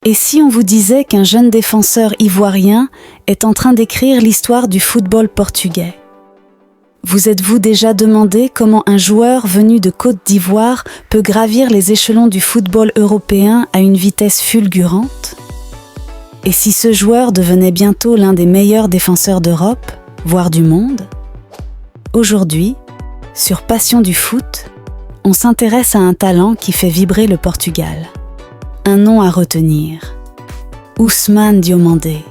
Et si on vous disait qu'un jeune défenseur ivoirien est en train d'écrire l'histoire du football portugais? Vous êtes-vous déjà demandé comment un joueur venu de Côte d'Ivoire peut gravir les échelons du football européen à une vitesse fulgurante? Et si ce joueur devenait bientôt l'un des meilleurs défenseurs d'Europe, voire du monde? Aujourd'hui, sur Passion du foot, on s'intéresse à un talent qui fait vibrer le Portugal. Un nom à retenir. Ousmane Diomandé.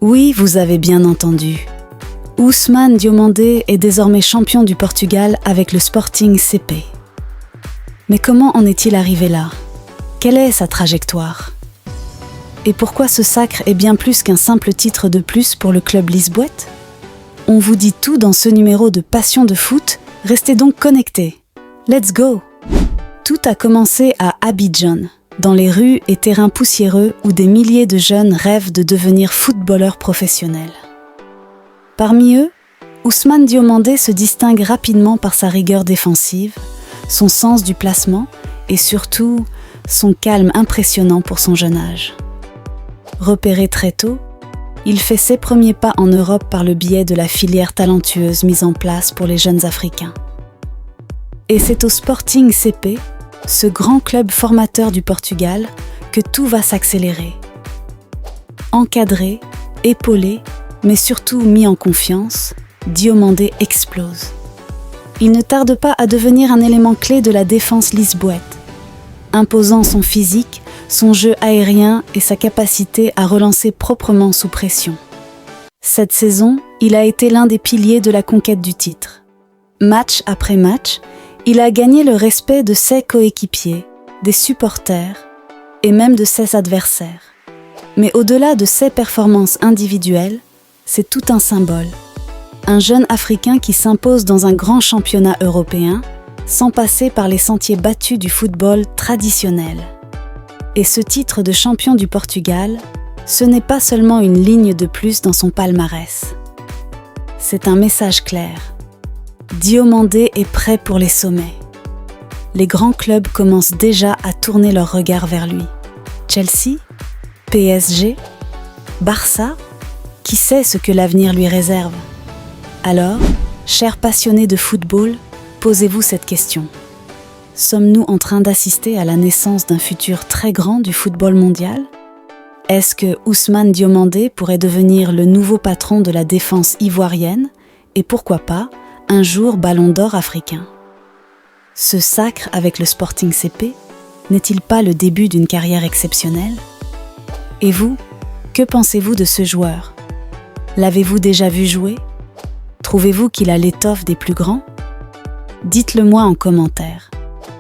Oui, vous avez bien entendu. Ousmane Diomandé est désormais champion du Portugal avec le Sporting CP. Mais comment en est-il arrivé là? Quelle est sa trajectoire? Et pourquoi ce sacre est bien plus qu'un simple titre de plus pour le club lisboète? On vous dit tout dans ce numéro de Passion de foot, restez donc connectés. Let's go! Tout a commencé à Abidjan, dans les rues et terrains poussiéreux où des milliers de jeunes rêvent de devenir footballeurs professionnels. Parmi eux, Ousmane Diomandé se distingue rapidement par sa rigueur défensive, son sens du placement et surtout son calme impressionnant pour son jeune âge. Repéré très tôt, il fait ses premiers pas en Europe par le biais de la filière talentueuse mise en place pour les jeunes Africains. Et c'est au Sporting CP, ce grand club formateur du Portugal, que tout va s'accélérer. Encadré, épaulé, mais surtout mis en confiance, Diomandé explose. Il ne tarde pas à devenir un élément clé de la défense lisboète, imposant son physique, son jeu aérien et sa capacité à relancer proprement sous pression. Cette saison, il a été l'un des piliers de la conquête du titre. Match après match, il a gagné le respect de ses coéquipiers, des supporters et même de ses adversaires. Mais au-delà de ses performances individuelles, c'est tout un symbole. Un jeune Africain qui s'impose dans un grand championnat européen, sans passer par les sentiers battus du football traditionnel. Et ce titre de champion du Portugal, ce n'est pas seulement une ligne de plus dans son palmarès. C'est un message clair. Diomandé est prêt pour les sommets. Les grands clubs commencent déjà à tourner leur regard vers lui. Chelsea, PSG, Barça, qui sait ce que l'avenir lui réserve? Alors, chers passionnés de football, posez-vous cette question. Sommes-nous en train d'assister à la naissance d'un futur très grand du football mondial? Est-ce que Ousmane Diomandé pourrait devenir le nouveau patron de la défense ivoirienne et pourquoi pas un jour ballon d'or africain? Ce sacre avec le Sporting CP n'est-il pas le début d'une carrière exceptionnelle? Et vous, que pensez-vous de ce joueur? L'avez-vous déjà vu jouer? Trouvez-vous qu'il a l'étoffe des plus grands? Dites-le moi en commentaire.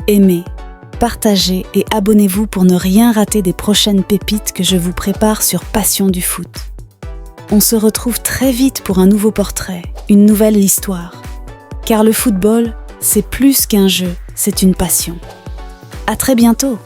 Aimez, partagez et abonnez-vous pour ne rien rater des prochaines pépites que je vous prépare sur Passion du foot. On se retrouve très vite pour un nouveau portrait, une nouvelle histoire. Car le football, c'est plus qu'un jeu, c'est une passion. À très bientôt!